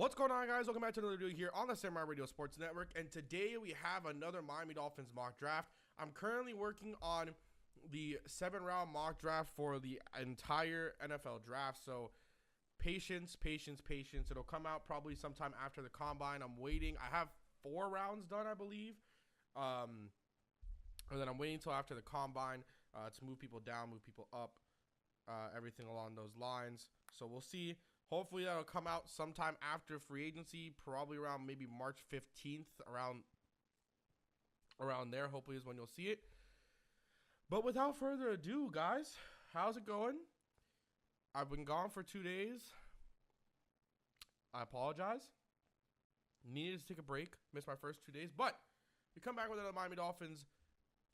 What's going on, guys? Welcome back to another video here on the Samurai Radio Sports Network, and today we have another Miami Dolphins mock draft. I'm currently working on the 7-round mock draft for the entire NFL draft, so patience. It'll come out probably sometime after the Combine. I'm waiting. I have 4 rounds done, I believe, and then I'm waiting until after the Combine to move people down, move people up, everything along those lines. So we'll see. Hopefully that'll come out sometime after free agency, probably around maybe March 15th, around there. Hopefully is when you'll see it. But without further ado, guys, how's it going? I've been gone for 2 days. I apologize. Needed to take a break. Missed my first 2 days, but we come back with another Miami Dolphins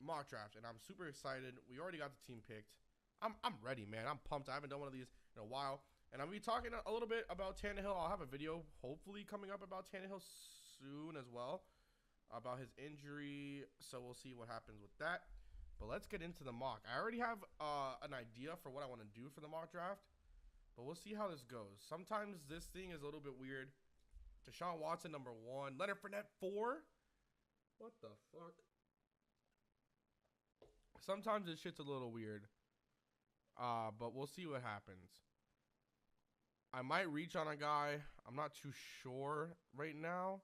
mock draft, and I'm super excited. We already got the team picked. I'm ready, man. I'm pumped. I haven't done one of these in a while. And I'll be talking a little bit about Tannehill. I'll have a video hopefully coming up about Tannehill soon as well, about his injury. So we'll see what happens with that. But let's get into the mock. I already have an idea for what I want to do for the mock draft, but we'll see how this goes. Sometimes this thing is a little bit weird. Deshaun Watson, number 1. Leonard Fournette, 4. What the fuck? Sometimes this shit's a little weird. But we'll see what happens. I might reach on a guy. I'm not too sure right now,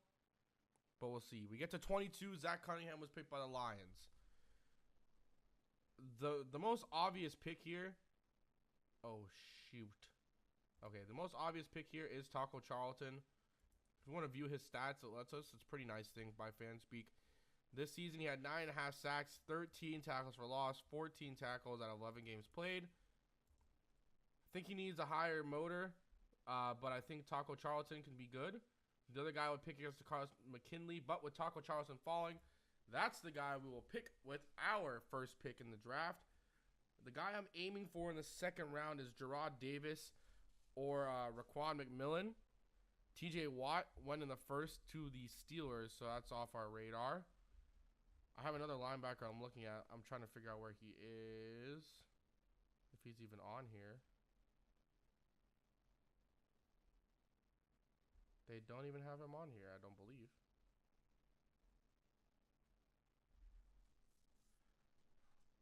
but we'll see. We get to 22. Zach Cunningham was picked by the Lions. The most obvious pick here. Oh, shoot. Okay, the most obvious pick here is Taco Charlton. If you want to view his stats, it lets us. It's a pretty nice thing by Fanspeak. This season, he had 9.5 sacks, 13 tackles for loss, 14 tackles out of 11 games played. I think he needs a higher motor. But I think Taco Charlton can be good. The other guy would pick against Carlos McKinley, but with Taco Charlton falling, that's the guy we will pick with our first pick in the draft. The guy I'm aiming for in the second round is Jarrad Davis or Raquan McMillan. TJ Watt went in the first to the Steelers, so that's off our radar. I have another linebacker I'm looking at. I'm trying to figure out where he is, if he's even on here. They don't even have him on here, I don't believe.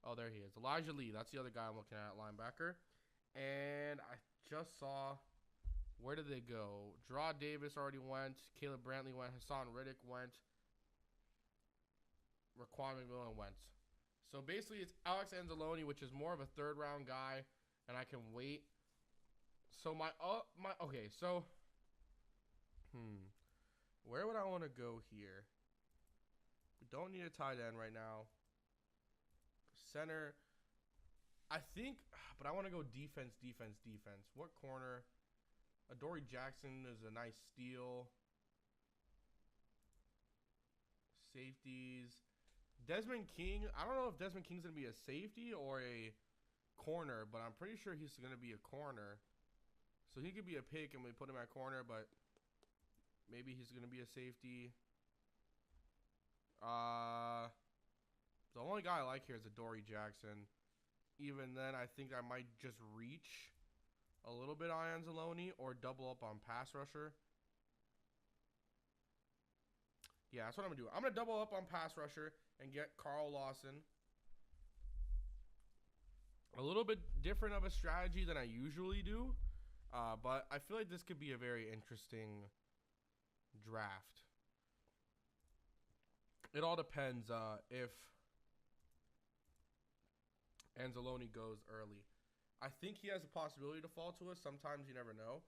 Oh, there he is. Elijah Lee. That's the other guy I'm looking at linebacker. And I just saw, where did they go? Jarrad Davis already went. Caleb Brantley went. Hassan Riddick went. Raquan McMillan went. So basically it's Alex Anzalone, which is more of a third-round guy, and I can wait. So okay, so... Where would I want to go here? We don't need a tight end right now. Center. I think, but I want to go defense. What corner? Adoree Jackson is a nice steal. Safeties. Desmond King. I don't know if Desmond King's going to be a safety or a corner, but I'm pretty sure he's going to be a corner. So he could be a pick and we put him at corner, but... maybe he's going to be a safety. The only guy I like here is Adoree Jackson. Even then, I think I might just reach a little bit on Anzalone or double up on pass rusher. Yeah, that's what I'm going to do. I'm going to double up on pass rusher and get Carl Lawson. A little bit different of a strategy than I usually do. But I feel like this could be a very interesting... draft. It all depends if Anzalone goes early. I think he has a possibility to fall to us. Sometimes you never know.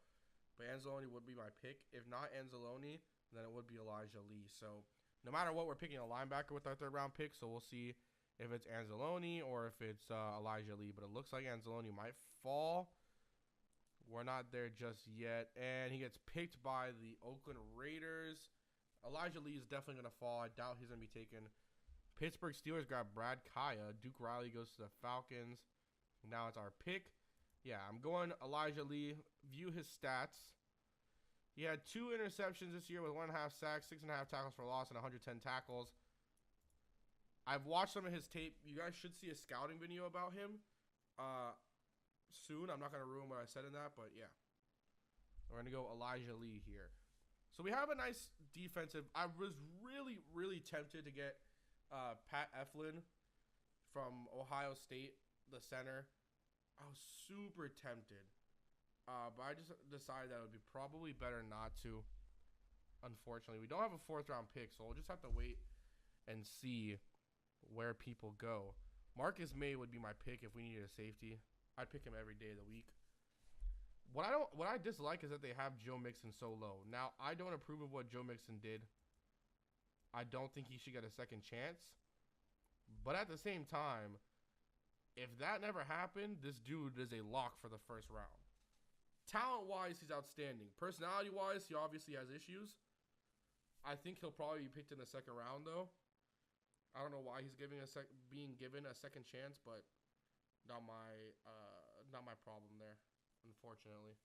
But Anzalone would be my pick. If not Anzalone, then it would be Elijah Lee. So no matter what, we're picking a linebacker with our third-round pick. So we'll see if it's Anzalone or if it's Elijah Lee. But it looks like Anzalone might fall. We're not there just yet. And he gets picked by the Oakland Raiders. Elijah Lee is definitely going to fall. I doubt he's going to be taken. Pittsburgh Steelers got Brad Kaya. Duke Riley goes to the Falcons. Now it's our pick. Yeah, I'm going Elijah Lee. View his stats. He had 2 interceptions this year with 1.5 sacks, 6.5 tackles for loss, and 110 tackles. I've watched some of his tape. You guys should see a scouting video about him. Soon. I'm not going to ruin what I said in that, but yeah. We're going to go Elijah Lee here. So we have a nice defensive. I was really tempted to get Pat Eflin from Ohio State, the center. I was super tempted. But I just decided that it would be probably better not to. Unfortunately, we don't have a 4th round pick, so we'll just have to wait and see where people go. Marcus May would be my pick if we needed a safety. I'd pick him every day of the week. What I dislike is that they have Joe Mixon so low. Now, I don't approve of what Joe Mixon did. I don't think he should get a second chance. But at the same time, if that never happened, this dude is a lock for the 1st round. Talent-wise, he's outstanding. Personality-wise, he obviously has issues. I think he'll probably be picked in the 2nd round, though. I don't know why he's being given a second chance, but not my problem there, unfortunately.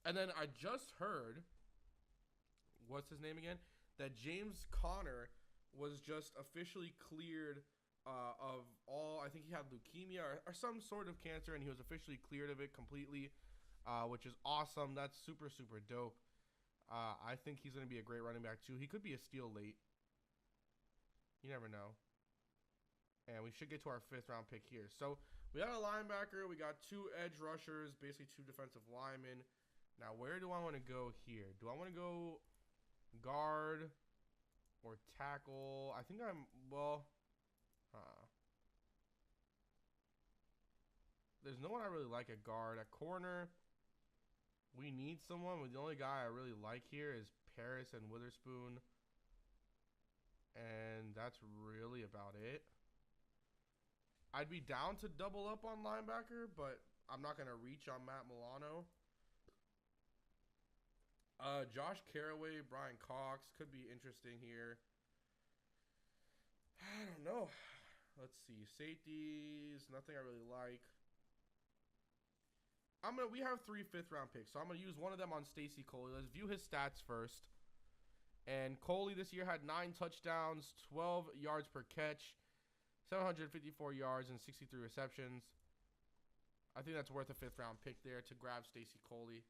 And then I just heard, what's his name again? That James Conner was just officially cleared of all, I think he had leukemia or some sort of cancer, and he was officially cleared of it completely, which is awesome. That's super dope. I think he's going to be a great running back too. He could be a steal late. You never know. And we should get to our 5th round pick here. So we got a linebacker. We got 2 edge rushers, basically 2 defensive linemen. Now, where do I want to go here? Do I want to go guard or tackle? I think there's no one I really like at guard. At corner, we need someone. The only guy I really like here is Paris and Witherspoon. And that's really about it. I'd be down to double up on linebacker, but I'm not going to reach on Matt Milano. Josh Carraway, Brian Cox could be interesting here. I don't know. Let's see. Safeties, nothing I really like. We have 3 5th round picks, so I'm going to use one of them on Stacy Coley. Let's view his stats first. And Coley this year had 9 touchdowns, 12 yards per catch, 754 yards, and 63 receptions. I think that's worth a 5th round pick there to grab Stacy Coley.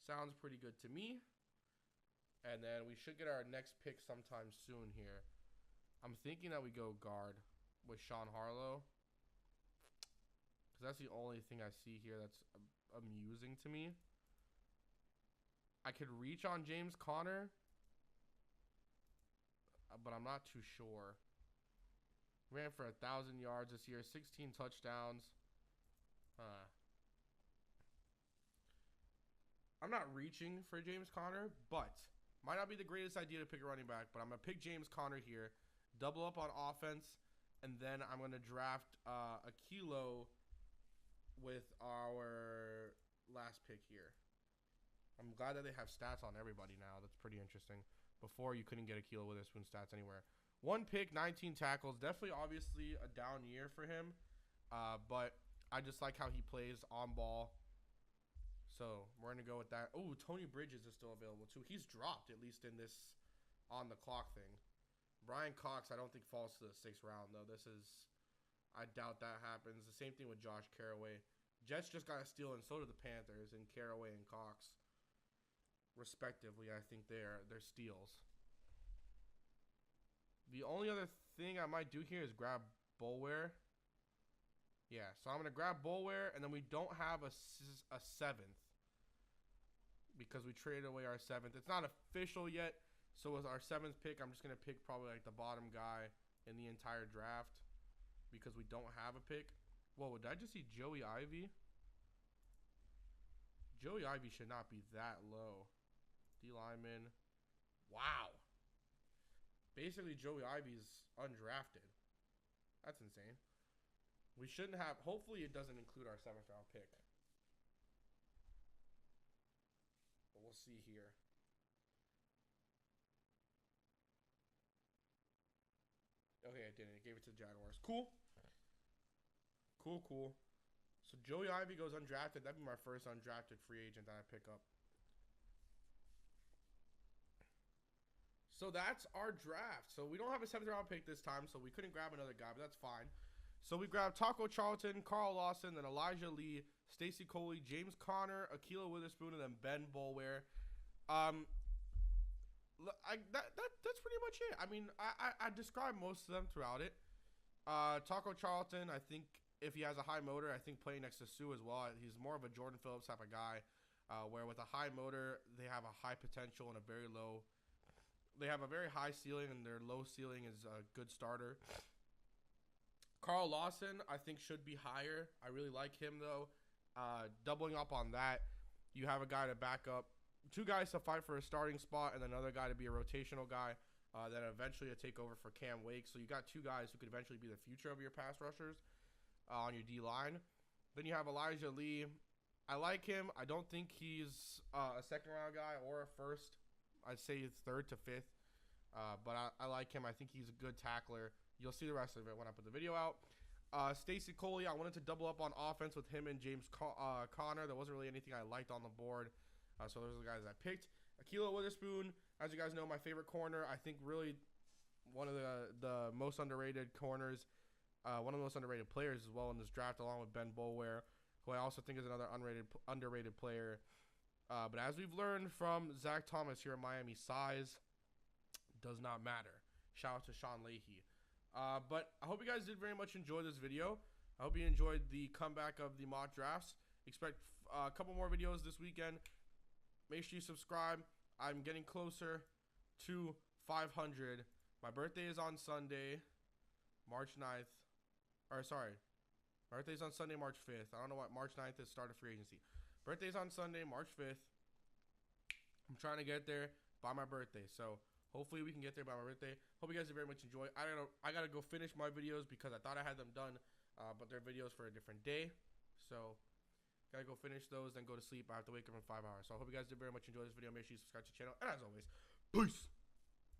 Sounds pretty good to me. And then we should get our next pick sometime soon here. I'm thinking that we go guard with Sean Harlow, because that's the only thing I see here that's amusing to me. I could reach on James Conner, but I'm not too sure. Ran for 1,000 yards this year, 16 touchdowns. I'm not reaching for James Conner, but might not be the greatest idea to pick a running back, but I'm going to pick James Conner here, double up on offense, and then I'm going to draft a kilo with our last pick here. I'm glad that they have stats on everybody now. That's pretty interesting. Before, you couldn't get a kilo Witherspoon stats anywhere. 1 pick, 19 tackles. Definitely, obviously, a down year for him. But I just like how he plays on ball. So we're going to go with that. Oh, Tony Bridges is still available, too. He's dropped, at least in this on the clock thing. Brian Cox, I don't think falls to the 6th round, though. I doubt that happens. The same thing with Josh Carraway. Jets just got a steal, and so did the Panthers, and Carraway and Cox, respectively. I think they're steals. The only other thing I might do here is grab Bulware. Yeah, so I'm going to grab Bulware, and then we don't have a 7th because we traded away our 7th. It's not official yet, so with our 7th pick, I'm just going to pick probably like the bottom guy in the entire draft because we don't have a pick. Whoa, did I just see Joey Ivy? Joey Ivy should not be that low. D lineman. Wow. Basically, Joey Ivy's undrafted. That's insane. We shouldn't have. Hopefully, it doesn't include our 7th round pick. But we'll see here. Okay, it didn't. It gave it to the Jaguars. Cool. Cool. So Joey Ivy goes undrafted. That'd be my first undrafted free agent that I pick up. So that's our draft. So we don't have a 7th round pick this time, so we couldn't grab another guy, but that's fine. So we grabbed Taco Charlton, Carl Lawson, then Elijah Lee, Stacy Coley, James Conner, Akila Witherspoon, and then Ben Bulware. That's pretty much it. I mean, I described most of them throughout it. Taco Charlton, I think if he has a high motor, I think playing next to Sue as well, he's more of a Jordan Phillips type of guy, where with a high motor, they have a high potential and a very low. They have a very high ceiling, and their low ceiling is a good starter. Carl Lawson, I think, should be higher. I really like him, though. Doubling up on that, you have a guy to back up, two guys to fight for a starting spot, and another guy to be a rotational guy, then eventually to take over for Cam Wake. So you got two guys who could eventually be the future of your pass rushers on your D-line. Then you have Elijah Lee. I like him. I don't think he's a second-round guy or a first. I'd say it's third to fifth, but I like him. I think he's a good tackler. You'll see the rest of it when I put the video out. Stacy Coley, I wanted to double up on offense with him and James Conner. There wasn't really anything I liked on the board, so those are the guys I picked. Akilo Witherspoon, as you guys know, my favorite corner. I think really one of the most underrated corners, one of the most underrated players as well in this draft, along with Ben Boulware, who I also think is another underrated player. But as we've learned from Zach Thomas here in Miami, size does not matter. Shout out to Sean Leahy. But I hope you guys did very much enjoy this video. I hope you enjoyed the comeback of the mock drafts. Expect a couple more videos this weekend. Make sure you subscribe. I'm getting closer to 500. My birthday is on Sunday, March 9th. Or sorry, my birthday's on Sunday, March 5th. I don't know what March 9th is, start of free agency. Birthday's on Sunday, March 5th. I'm trying to get there by my birthday, so hopefully we can get there by my birthday. Hope you guys did very much enjoy. I gotta go finish my videos because I thought I had them done, but they're videos for a different day. So gotta go finish those, then go to sleep. I have to wake up in 5 hours. So I hope you guys did very much enjoy this video. Make sure you subscribe to the channel, and as always, peace.